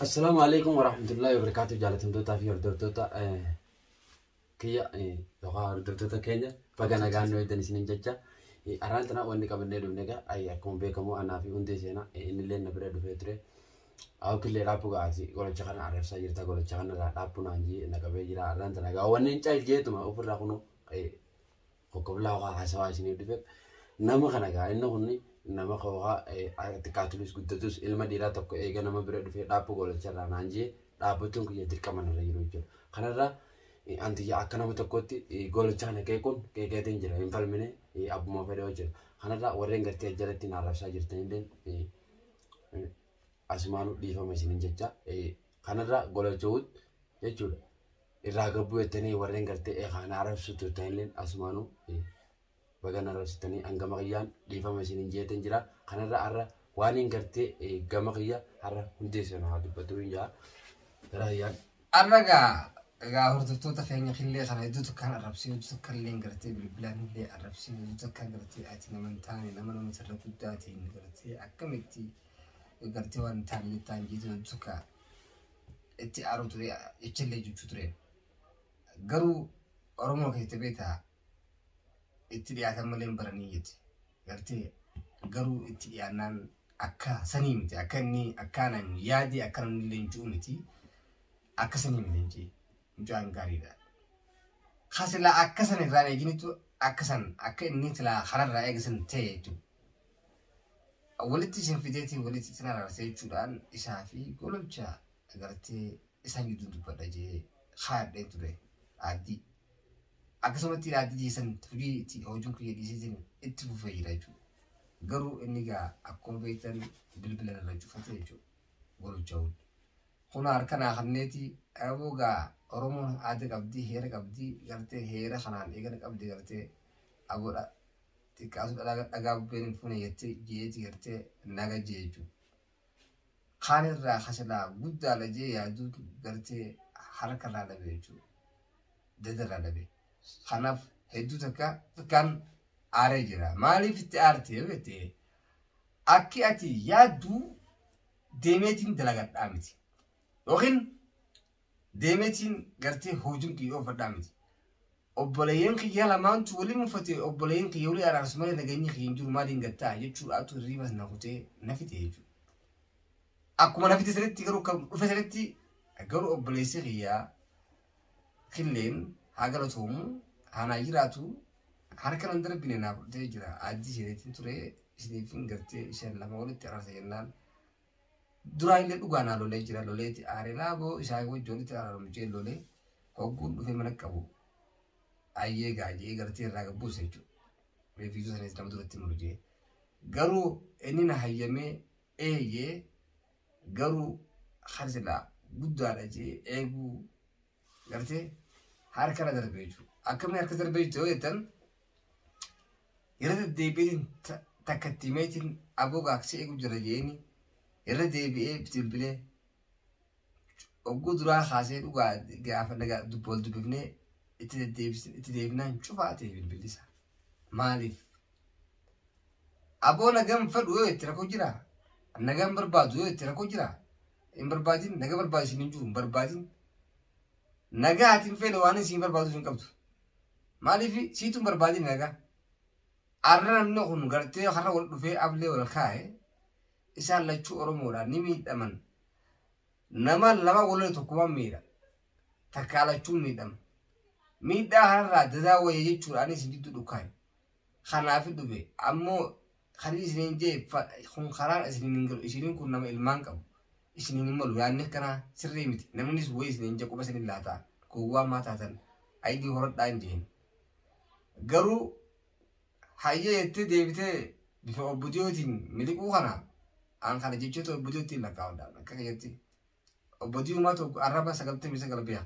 السلام عليكم ورحمة الله وبركاته. جالتهم دوتا في دوتا كيا لغة دوتا كينيا فجأنا قانو يدني سنين جتة أرانتنا واني كمان ندم نجا أي أكون بيكمو أنا في عندي سينا إن اللي نبرد فيتره أو كل رابو قاسي قول شكرا عارف ساير تا قول شكرا رابو نانجي نكبي جرا أرانتنا قا واني نجاي جيتو ما أوفر راكونو قبل لا وقع حسوا سنين دفع نما خنا قا إنه هني nama kawah tekatulus kudatus ilmu dira toko ega nama berada di dapu gol cara nanji dapu tuh kuya dirkaman ada yurujo karena anti ya akan nama toko ti gol cara kekon keketin jera infal mene abu mau pada ojo karena orang ngerti aja lah tin arab saja terus asmanu di famasi ninja karena gol jauh ya cuy iraga buat ini orang ngerti karena arab suatu terus asmanu bagana rasitani angamaqiyan difama sinin jeeten jira kanarra arra waanin garte gamaqiya arra hundeesana hadubatu ya rayan arraga ga hortota kenya khille khana dutu kan arabsi dutu kallen garte bilbilan le arabsi dutu kan garte atina mantani namana mutarra kudati garte akamiti garte wan tani tanji dutu ka eti arutu ya echelle juture garu oromo ketebeta اتدي أتملين برانية قرتي قرو اتدي أنان أكا سنيمتي أكني أكانا يادي أكان لينجومتي أكا سنيم لينجي جوان قاريدا خاص لا أكا سن راني جنتو أكا سن أكا نيتلا خرر رأيك سن تيتو ولتي سنفيديتي ولتي تنار رسيتو لان إسافي قولو بجا قرتي إسان يدون تبدا جي خار ديتو ري عادي akkasumatti raadii jiisan turii itti hojiin kuyya dhiisiisin itti fufee jira jechuudha. Garuu inni gaa akkuma beektan bilbila irra cufate jechuudha. Goricha hojii. Kun harkanaa kanneeti aboo gaa Oromoon aadaa qabdii heera qabdii gartee heera kanaan eegala qabdii gartee aboodha xiqqaasu dhagaa bubbeen fuune jettee jeeti gartee naga jee jechuudha. Kaan irraa kasalaa guddaa lajee yaaduu gartee harkarraa dhabe jechuudha. Dadarraa dhabe. Kanaaf hedduu takka kan aaree jira. Maaliif itti aartee beektee akki ati yaaddu deemeetiin dalagadhaa miti. Yookiin deemeetiin gartee hojiin kiyyoo fadhaa miti. Obboleeyyan kiyyaa lamaantu waliin uffatee obboleeyyan kiyyaa walii araarsu malee nageenyi kiyyaan jiru maaliin gattaa jechuudhaatu hirriibas na kutee na fite jechuudha. Akkuma na fite sirriitti garuu kan dhufe sirriitti garuu obboleessi kiyyaa killeen haga tomu hana jiratu harkan darbine na fudde jira addi sheetin ture isnifin garte ishan lama walitti arasa yennan duraa ile dhugaa na lole jira loleeti aare laabo isaa wajjolitti ararum jee lole hogguun dhufe mana qabu ayyee gaajee garte irraa gabbuu sechu reefiisu sanis nama duratti mulu jee garuu inni na hayyamee eeyyee garuu harsila guddaadha jee eeguu garte harkana darbeeju akkamni harka darbeeju ta'uu jettan irra deebiin takkattimeetiin aboo gaaksee eegu jira jeeni irra deebi'ee bilbilee ogguu duraa kaasee dhugaa gaafa nagaa wal dubbifnee itti deebinaan cufaa ta'e bilbilisa maaliif aboo nagam fadhu yoo itti rakkoo jira nagam barbaadu yoo itti rakkoo jira hin barbaadin naga barbaadisin hin jiru hin barbaadin nagaa atiin fedhe waan isin barbaadu hin qabdu. Maaliif siitu barbaadin nagaa. Arra namni kun gartee har'a wal dhufee ablee wal kaa'e isaan lachuu Oromoodhaan ni miidhaman. Nama lama walii tokkummaan miidha. Takkaa lachuun miidhama. Miidhaa har'aa dadaa wayii jechuudhaan isin jidduu dhukkaa'e. Kanaaf dhufe ammoo kan isin jee kun karaan isiniin kun nama ilmaan qabu. Isinin malu yaanni kana sirrii miti namnis way isinin je quba sinin laata kuwa mata tan aidi horodda injin garu hayye yette debite bifa obudiotin miliku kana an kana jechoto obudiotin la kaunda kaka yetti obudiu mato araba sagalte misa galbiya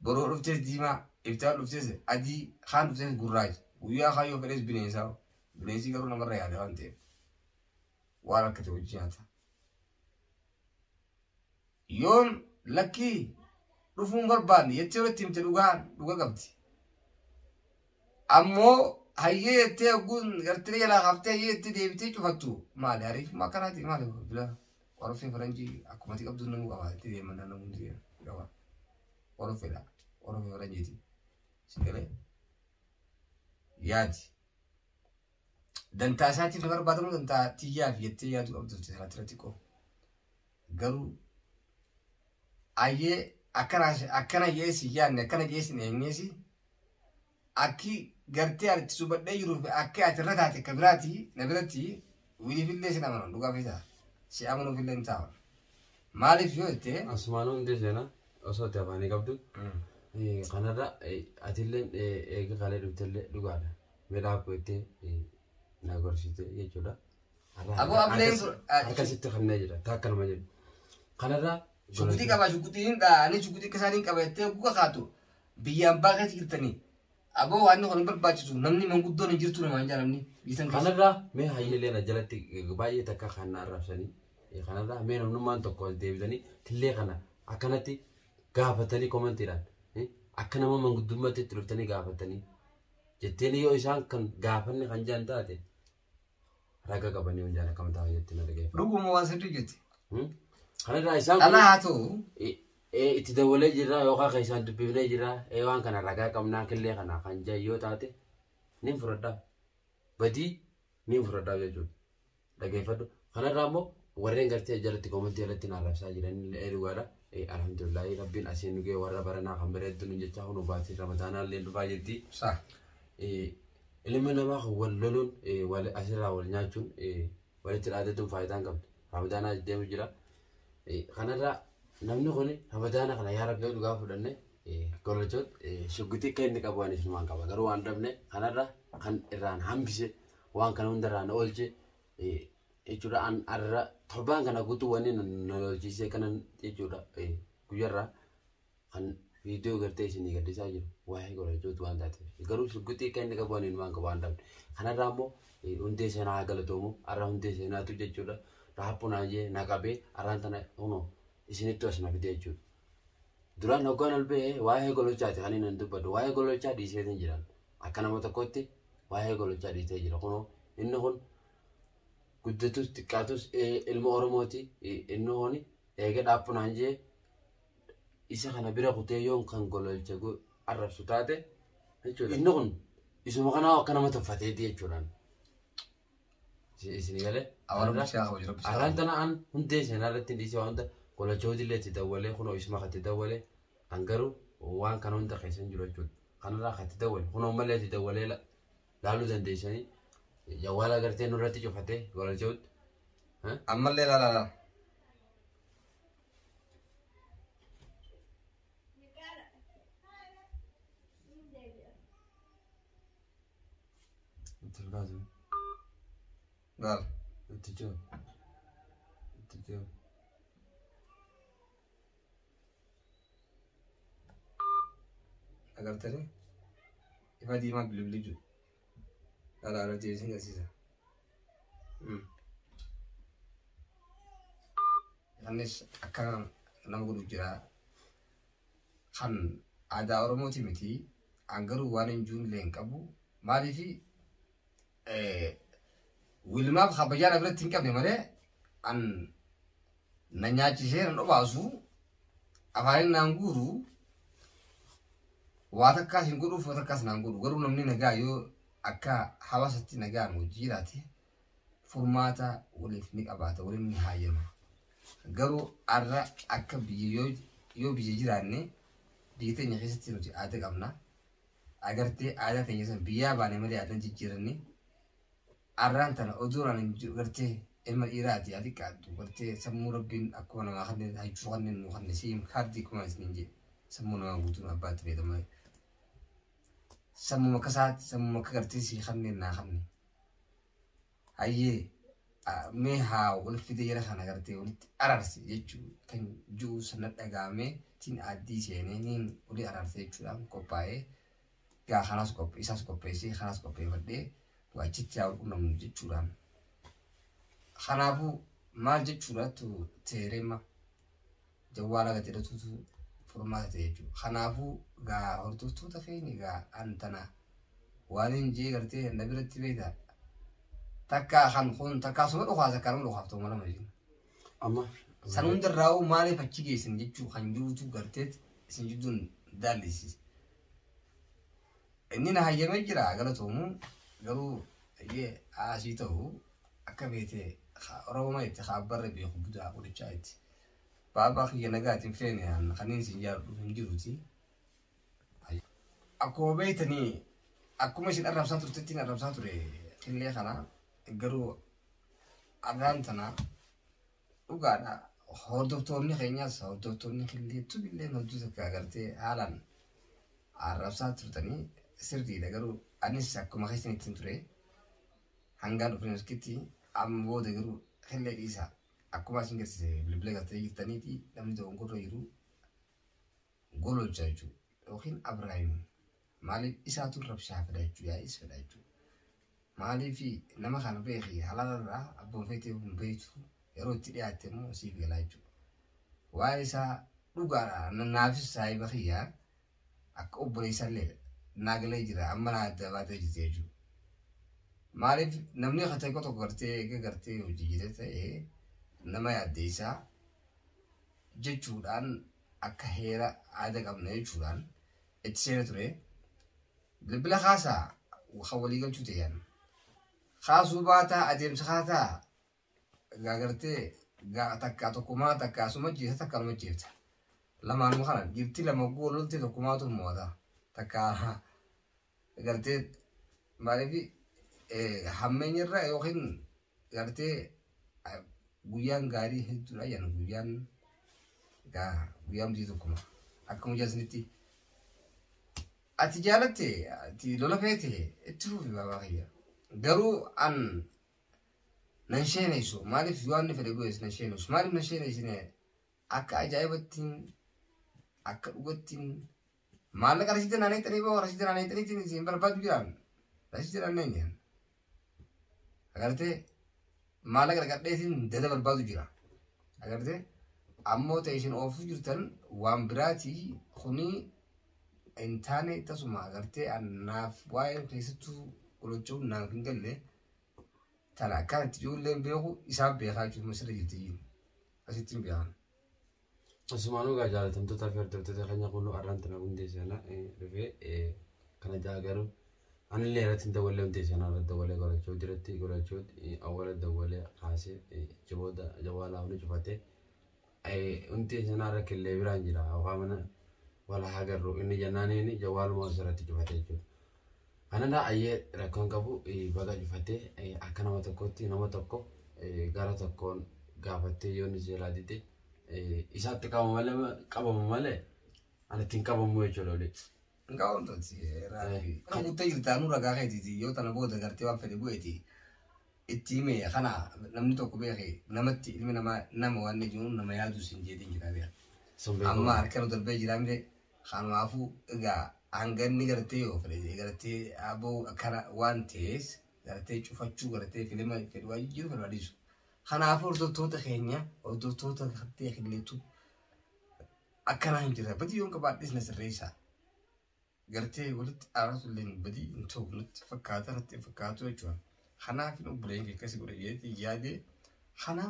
boro ruftes dima ifta ruftes adi khan ruftes gurraj uya khayo feres binesa binesi garu namara ya lewante wara kete ujjata yoom lakkii dhufuun barbaanne jettee walitti himte dhuga qabdi. Ammoo hayyee jettee ogguun gartee jalaa qaftee hayyee jettee deebitee cufattu maali hariif makkanaati maali bila Orofee faranjii akkuma ati qabdu namuu qaba itti deeman namuun qaba. Orofeedha. Orofee faranjiiti. Si galee yaadi. Dantaa isaatiif na barbaadamu dantaa tiyyaa fi jettee yaadu qabdu irratti qoo. Garuu ayyee akkana jeesi yaadne akkana jeesi eenyeesi akki gartee ati subadhee jiruuf akka ati irra taate akka biraati na biratti wiifillee sin amanan dhugaa feetaa si amanuufillee hin taa'u. Maaliif yoo jettee asumaan hundi seenaa osoo ta'e afaanii qabdu kanarra atilleen eega kalee dhuftellee dhugaadha. Meedhaa kuuttee na gorsite jechuudha. Aboo ableen akkasitti kanneen jira taakka nama jedhu. Kanarra shukutii qaba shukutiin ani shukutii kasaaniin qabattee guga kaatu biyyaan baaqee jirtanii. Aboo waan kun barbaachisu namni manguddoon hin jirtu namaan jaalamni biisan kanarra mee hayyeelee na jalatti baay'ee takka kan na arrabsanii kanarra mee namnummaan tokko deebisanii tillee kana akkanatti gaafatanii komantiidhaan akka nama manguddummaatti itti dhuftanii gaafatanii jetteen yoo isaan kan gaafanne kan jaan taate raga qabanii hunjaan akkam ta'an jettee na dhaggeeffatu. Dhuguma waan sirrii jetti. Kanarraa isaan Dhalaa haa ta'u itti dawalee jira yookaan kan isaan dubbifnee jira waan kana ragaa qabnaa killee kana kan jaa yoo taate nin fudhadhaa badii nin fudhadhaa jechuudha dhaggeeffadhu. Kanarraa immoo warreen gartee jalatti komantii jalatti na arrabsaa jiran illee dhugaadha. Alhamdulillah rabbiin asiin dhugee warra baranaa kan bareedduun jechaa kun baatii ramadaanaa illee dhufaa jirti. Ilmi namaa kan wal loluun asirraa wal nyaachuun walitti dhaadatuun faayidaan qabdi. Ramadaanaa deemu jira. Kanarraa namni kun ramadaana kana yaa rabbi dhugaa fudhanne gololchoot shuggutii akka inni qabu waan isumaan qaba. Garuu waan dhabne kanarra kan irraan hambise waan kana hundarraan oolche jechuudha. An arra torbaan kana guutuu wanni na lolchiisee kanan jechuudha guyyarraa kan viidiyoo gartee isinii gaddisaa jiru waa'ee gololchoot waan taateef. Garuu shuggutii akka inni qabu waan isumaan qaba waan dhabne. Kanarraa immoo hundee seenaa galatoomu arra hundee seenaatu jechuudha. Raappunaan jee naqabee arraan tana hunoo isinitti osna fide jechuudha. Duraan hoggaan albee waa'ee gololchaati kan inni dubbatu waa'ee gololchaa dhiiseetiin jiran akka nama tokkotti waa'ee gololchaa dhiisee jira. Kunoo inni kun guddatus xiqqaatus ilma Oromooti inni kun eega dhaappunaan jee isa kana bira kutee yoon kan gololcha arrabsu taate jechuudha. Inni kun isuma kanaa akka nama tuffateeti jechuudhaan. Isinii galee arraan tana an hundee seenaa irratti dhiisee waan ta'e gololchooti illee itti dawwalee kunoo isuma kan itti dawwalee an garuu waan kana hunda keessa hin jiru jechuudha. Kanarraa kan itti dawwale kunoo malee itti dawwalee laaluu dandeessanii jawwaala agartee nurratti cufatee gololchooti. Ammallee laalaa. Tilbaasu. Gaal. Itti jiru. Itti jiru. Agartanii ifa diimaa bilbilii jiru. Dhalaa irratti isin agarsiisa. Innis akka nama godhu jira. Kan aadaa Oromooti miti. An garuu waan hin jiru illee hin qabu. Maaliifi wilmaaf kabajaan biratti hin qabne malee an na nyaachisee nan dhobaasu afaanin naan guuru waa takkaas hin godhuuf waa takkaas naan godhu. Garuu namni nagaa yoo akka hawaasatti nagaan hojii jiraate furmaata waliif ni qabaata waliin ni hayyama. Garuu arra akka biyya yoo biyya jiraanne biyya teenya keessatti nuti aadaa qabna. Agartee aadaa teenya san biyyaa baane malee aadaa jijjiiranne arraan tana oduuraan gartee ilma dhiiraati ati qaaddu gartee sammuu rabbiin akkuma namaa kanneen hajjuu kanneen nuu kanneen siim kaardii kuma isiniin jedhe sammuu namaa guutuun abbaatti fayyadamaa sammuu makka isaatti sammuu makka gartee sii kanneen naa kanneen hayyee mee haa wal fide jira kana gartee walitti araarse jechuu kan jiru sana dhagaamee tiin addii seenee niin walii araarse jechuudhaan qophaa'ee gaa kanaas isaas qopheessee kanaas qopheeffadhee wachitti yaa qunnamnu jechuudhaan. Kanaafuu maal jechuudhaatu teereema jawwaala gateedhatuutu furmaata ta'e jechuudha. Kanaafuu gaa hordoftoota keenya gaa antana waan hin jee gartee na biratti beektaa takka kan kun takka suma dhufaas akka nama dhufaaf ta'u mala majiin. Amma. Sanun darraa'u maaliif achi geessan jechuu kan jirutu gartee isin jidduun daallisis. Inni na hayyamee jira galatoomu garuu asii ta'u akka beekte Oromoo itti haabbarre beeku budaa godhachaa itti. Baabaa kiyya nagaatiin feene kanneen isin jaalladhu hin jiruuti. Akkuma beektanii akkuma isin arrabsaa turtetti hin arrabsaa ture qillee kana garuu arraan tana dhugaadha. Hordoftoonni keenyas hordoftoonni qilleetu illee hojii takka agartee haalaan arrabsaa turtanii sirriidha garuu anis akkuma keessanitti ture hangaan dhufeen iskitti amma booda garuu qillee dhiisaa akkuma isin garsiise bilbila gartee jirtaniiti namni tokko gorra jiru gololcha jechuudha yookiin Abrahaam maaliif isaatu rabshaa fedha jechuudha yaa'is fedha jechuudha maaliif nama kana beekii halaalarraa abboon feetee hin beektu yeroo itti dhiyaatte immoo siif galaa jechuudha. Waa'ee isaa dhugaadha naafis saayiba kiyyaa akka obboleessa illee naagalee jira amma naa adda baatee jirti jechuudha. Maaliif namni akka tokko gartee hojii jite ta'ee nama yaadde isaa jechuudhaan akka heera aadaa qabna jechuudhaan itti seena ture. Bilbila kaasaa kan walii galchuu ta'an kaasuu baataa adeemsa kaataa gaagartee takka tokkumaa takka asuma jeessa takka lama jeessa lamaanuma kana jirti lama goololte tokkumaatu moota takka gartee maaliif hammeenyarra yookiin gartee guyyaan gaarii hedduudha yan guyyaan murtii tokkuma akkuma jaasnitti ati jaalatte ati lola feete itti fufi baabaa kiyya garuu an nan sheenaysu maaliif waan fedhe goes nan sheenaysu maaliif nan sheenaysine akka ajaa'ibattiin akka dhugattiin maallaqa rasiitii naanneexanii boo rasiitii naanneexaniitiin isin barbaadu jiraan rasiitii naanneenyaan agartee maallaqa dhaqadheetiin dada barbaadu jira agartee ammoo ta'e isin oofuu jirtan waan biraatii kunii hin taane tasuma agartee naaf waa'ee keessattuu gololchuu naaf hin galle tana akkanatti ijoolleen beeku isaan beekaa jechuudha masirra jirti asitti hin beekan. Asumaanuu gaa jaalatamtootaa fi hordoftoota keenya kunuu arraan tana hundeessana dhufee kana jaa garuu anillee irratti hin dawwalee hundeessana irratti dawwalee godhachuu awwaala dawwalee kaasee jawaalaa hundi cufatee hundeessana irra killee biraan jira waamana wala hagarru inni jannaaniin jawaaluma asirratti cufatee jechuudha. Ananda ayyee rakkoon qabu baga cufatee akka nama tokkotti nama tokko gara tokkoon gaafattee yoo ni seelaa dide isaatti qabamu malee ani ittiin qabamu jechuudha olee. Nga wantooti raafi. Kan kuttee jirtaanuu ragaa keetiiti yoo tana booda gartee waan fedhe bu'eeti itti himee kana namni tokko beekee namatti ilmi namaa nama waan jiruun nama yaadu sin jedhin jira beeka. Amma harkaan darbee jira mire kanaafuu egaa hanganni gartee yoo fedhe gartee aboo akkana waan ta'es gartee cufachuu gartee filima fedhu waan jiru barbaadisu. Kanaafuu hordoftoota keenya hordoftoota gartee qilleetu akkana hin jirre badii yoon qabaadhis na sirreessaa. Gartee walitti aarsulleen badii hin ta'u nutti fakkaata irratti fakkaatu jechuudha. Kanaaf hin obboleen keessi godhayeeti yaadee kana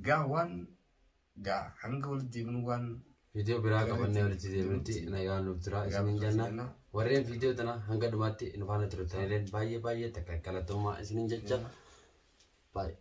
gaa waan gaa hanga walitti deemnu waan video biraa qabannee walitti deemnutti nagaan nuuf tura isiniin jenna. Warreen video tana hanga dhumaatti nu faana turtanilleen baay'ee takka qalatoomaa isiniin jecha. Bye.